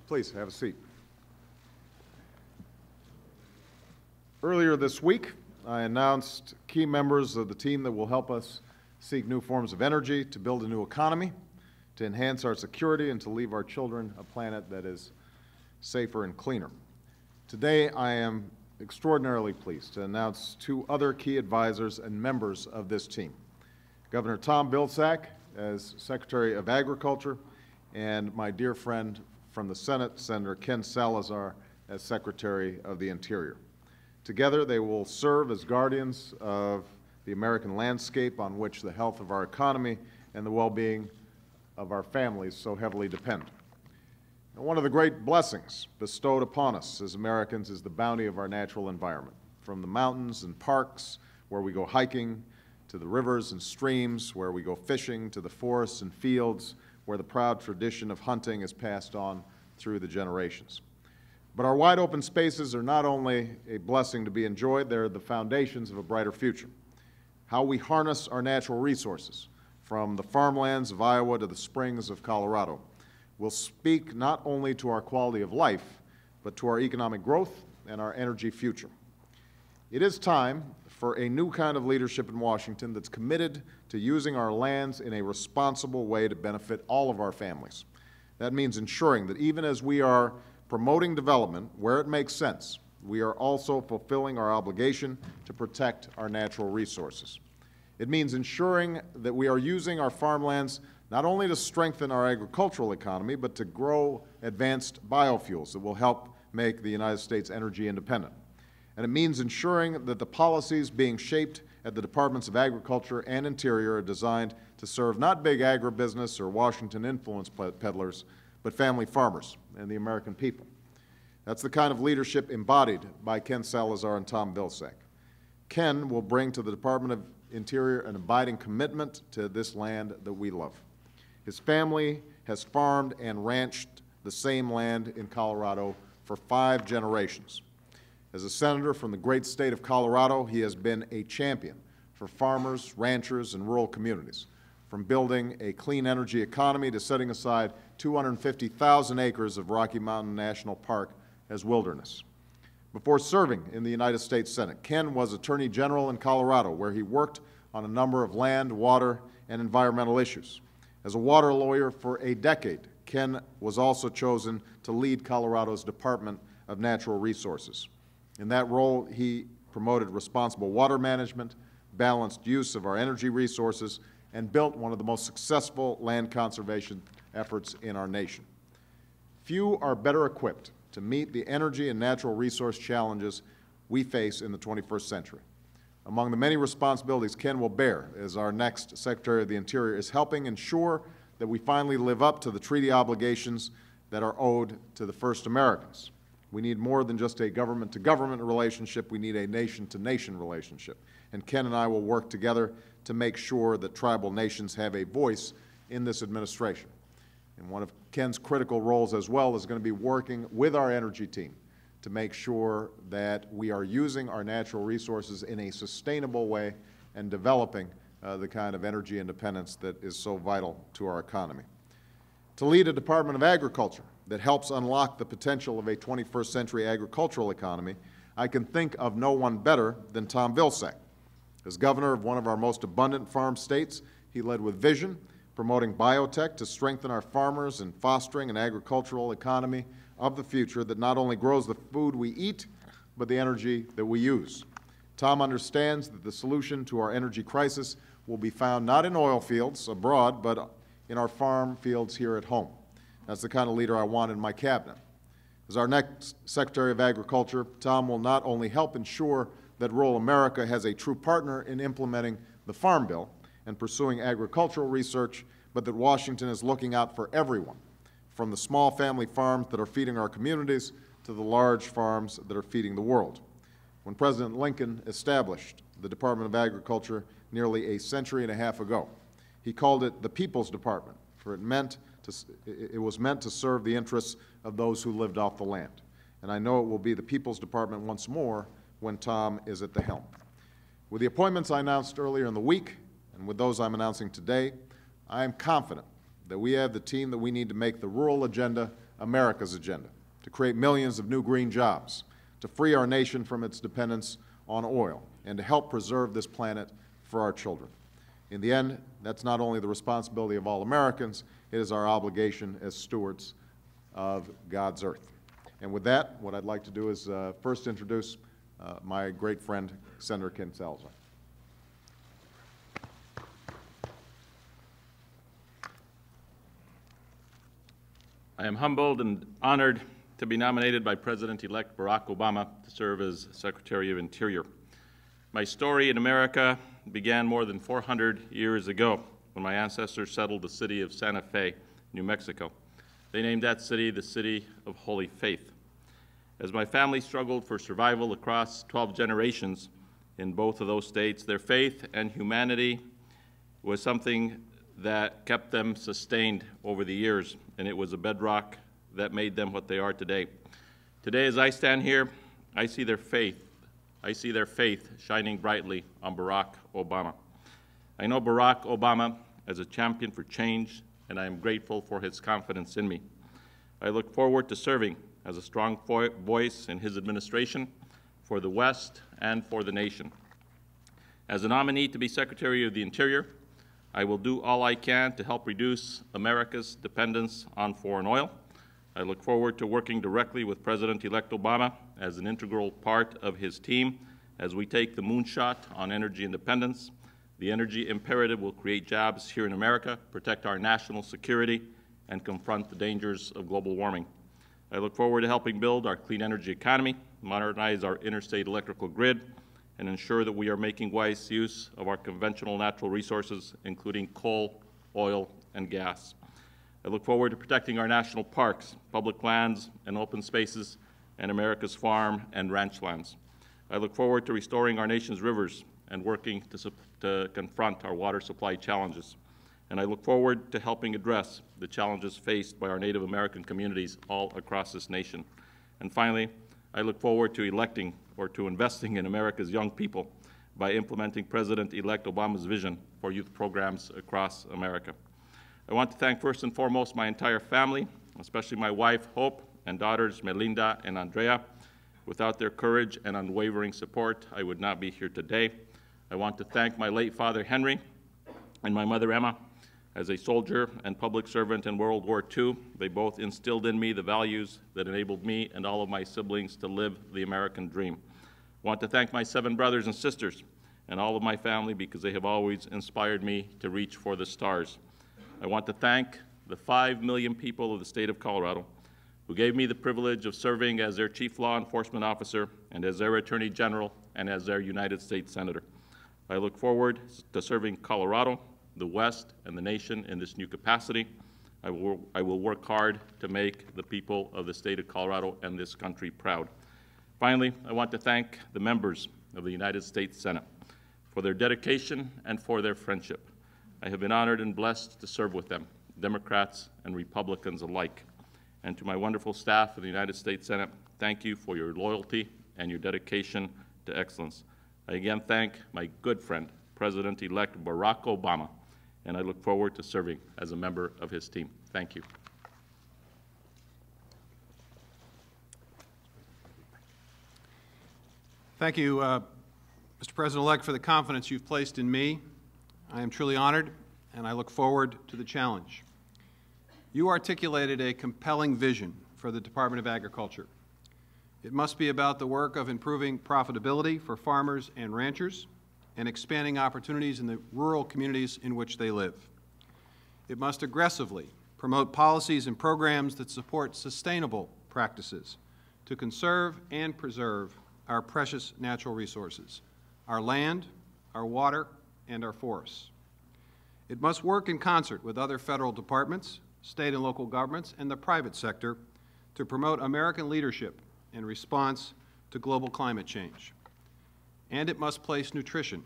Please have a seat. Earlier this week, I announced key members of the team that will help us seek new forms of energy, to build a new economy, to enhance our security, and to leave our children a planet that is safer and cleaner. Today, I am extraordinarily pleased to announce two other key advisors and members of this team. Governor Tom Vilsack as Secretary of Agriculture, and my dear friend from the Senate, Senator Ken Salazar, as Secretary of the Interior. Together, they will serve as guardians of the American landscape on which the health of our economy and the well-being of our families so heavily depend. And one of the great blessings bestowed upon us as Americans is the bounty of our natural environment, from the mountains and parks where we go hiking, to the rivers and streams where we go fishing, to the forests and fields where the proud tradition of hunting is passed on through the generations. But our wide open spaces are not only a blessing to be enjoyed, they're the foundations of a brighter future. How we harness our natural resources, from the farmlands of Iowa to the springs of Colorado, will speak not only to our quality of life, but to our economic growth and our energy future. It is time for a new kind of leadership in Washington that's committed to using our lands in a responsible way to benefit all of our families. That means ensuring that even as we are promoting development where it makes sense, we are also fulfilling our obligation to protect our natural resources. It means ensuring that we are using our farmlands not only to strengthen our agricultural economy, but to grow advanced biofuels that will help make the United States energy independent. And it means ensuring that the policies being shaped at the Departments of Agriculture and Interior are designed to serve not big agribusiness or Washington influence peddlers, but family farmers and the American people. That's the kind of leadership embodied by Ken Salazar and Tom Vilsack. Ken will bring to the Department of Interior an abiding commitment to this land that we love. His family has farmed and ranched the same land in Colorado for 5 generations. As a senator from the great state of Colorado, he has been a champion for farmers, ranchers, and rural communities, from building a clean energy economy to setting aside 250,000 acres of Rocky Mountain National Park as wilderness. Before serving in the United States Senate, Ken was Attorney General in Colorado, where he worked on a number of land, water, and environmental issues. As a water lawyer for a decade, Ken was also chosen to lead Colorado's Department of Natural Resources. In that role, he promoted responsible water management, balanced use of our energy resources, and built one of the most successful land conservation efforts in our nation. Few are better equipped to meet the energy and natural resource challenges we face in the 21st century. Among the many responsibilities Ken will bear as our next Secretary of the Interior is helping ensure that we finally live up to the treaty obligations that are owed to the first Americans. We need more than just a government-to-government relationship. We need a nation-to-nation relationship. And Ken and I will work together to make sure that tribal nations have a voice in this administration. And one of Ken's critical roles as well is going to be working with our energy team to make sure that we are using our natural resources in a sustainable way and developing the kind of energy independence that is so vital to our economy. To lead a Department of Agriculture that helps unlock the potential of a 21st century agricultural economy, I can think of no one better than Tom Vilsack. As governor of one of our most abundant farm states, he led with vision, promoting biotech to strengthen our farmers and fostering an agricultural economy of the future that not only grows the food we eat, but the energy that we use. Tom understands that the solution to our energy crisis will be found not in oil fields abroad, but in our farm fields here at home. That's the kind of leader I want in my cabinet. As our next Secretary of Agriculture, Tom will not only help ensure that rural America has a true partner in implementing the Farm Bill and pursuing agricultural research, but that Washington is looking out for everyone, from the small family farms that are feeding our communities to the large farms that are feeding the world. When President Lincoln established the Department of Agriculture nearly a century and a half ago, he called it the People's Department, for it was meant to serve the interests of those who lived off the land. And I know it will be the People's Department once more when Tom is at the helm. With the appointments I announced earlier in the week, and with those I'm announcing today, I am confident that we have the team that we need to make the rural agenda America's agenda, to create millions of new green jobs, to free our nation from its dependence on oil, and to help preserve this planet for our children. In the end, that's not only the responsibility of all Americans, it is our obligation as stewards of God's earth. And with that, what I'd like to do is first introduce my great friend, Senator Ken Salazar. I am humbled and honored to be nominated by President-elect Barack Obama to serve as Secretary of Interior. My story in America began more than 400 years ago when my ancestors settled the city of Santa Fe, New Mexico. They named that city the City of Holy Faith. As my family struggled for survival across 12 generations in both of those states, their faith and humanity was something that kept them sustained over the years, and it was a bedrock that made them what they are today. Today, as I stand here, I see their faith shining brightly on Barack Obama. I know Barack Obama as a champion for change, and I am grateful for his confidence in me. I look forward to serving as a strong voice in his administration for the West and for the nation. As a nominee to be Secretary of the Interior, I will do all I can to help reduce America's dependence on foreign oil. I look forward to working directly with President-elect Obama as an integral part of his team as we take the moonshot on energy independence. The energy imperative will create jobs here in America, protect our national security, and confront the dangers of global warming. I look forward to helping build our clean energy economy, modernize our interstate electrical grid, and ensure that we are making wise use of our conventional natural resources, including coal, oil, and gas. I look forward to protecting our national parks, public lands, and open spaces, and America's farm and ranch lands. I look forward to restoring our nation's rivers and working to confront our water supply challenges. And I look forward to helping address the challenges faced by our Native American communities all across this nation. And finally, I look forward to investing in America's young people by implementing President-elect Obama's vision for youth programs across America. I want to thank first and foremost my entire family, especially my wife, Hope, and daughters, Melinda and Andrea. Without their courage and unwavering support, I would not be here today. I want to thank my late father, Henry, and my mother, Emma. As a soldier and public servant in World War II, they both instilled in me the values that enabled me and all of my siblings to live the American dream. I want to thank my 7 brothers and sisters and all of my family because they have always inspired me to reach for the stars. I want to thank the 5 million people of the state of Colorado who gave me the privilege of serving as their chief law enforcement officer and as their attorney general and as their United States Senator. I look forward to serving Colorado, the West, and the nation in this new capacity. I will work hard to make the people of the state of Colorado and this country proud. Finally, I want to thank the members of the United States Senate for their dedication and for their friendship. I have been honored and blessed to serve with them, Democrats and Republicans alike. And to my wonderful staff of the United States Senate, thank you for your loyalty and your dedication to excellence. I again thank my good friend, President-elect Barack Obama, and I look forward to serving as a member of his team. Thank you. Thank you, Mr. President-elect, for the confidence you've placed in me. I am truly honored, and I look forward to the challenge. You articulated a compelling vision for the Department of Agriculture. It must be about the work of improving profitability for farmers and ranchers and expanding opportunities in the rural communities in which they live. It must aggressively promote policies and programs that support sustainable practices to conserve and preserve our precious natural resources, our land, our water, and our forests. It must work in concert with other federal departments, state and local governments, and the private sector to promote American leadership in response to global climate change. And it must place nutrition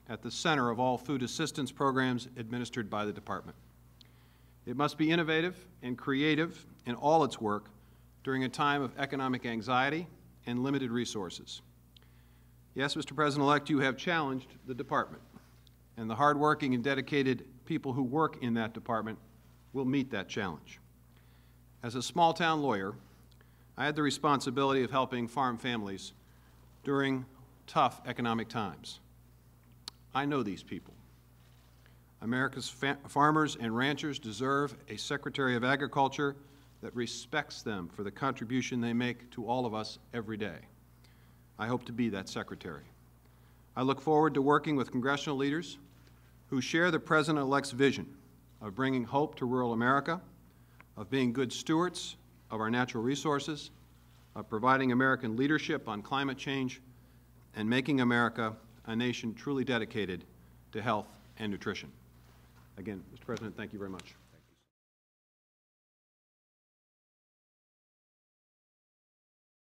at the center of all food assistance programs administered by the Department. It must be innovative and creative in all its work during a time of economic anxiety and limited resources. Yes, Mr. President-elect, you have challenged the Department, and the hardworking and dedicated people who work in that department will meet that challenge. As a small-town lawyer, I had the responsibility of helping farm families during tough economic times. I know these people. America's farmers and ranchers deserve a Secretary of Agriculture that respects them for the contribution they make to all of us every day. I hope to be that Secretary. I look forward to working with congressional leaders who share the President-elect's vision of bringing hope to rural America, of being good stewards of our natural resources, of providing American leadership on climate change, and making America a nation truly dedicated to health and nutrition. Again, Mr. President, thank you very much.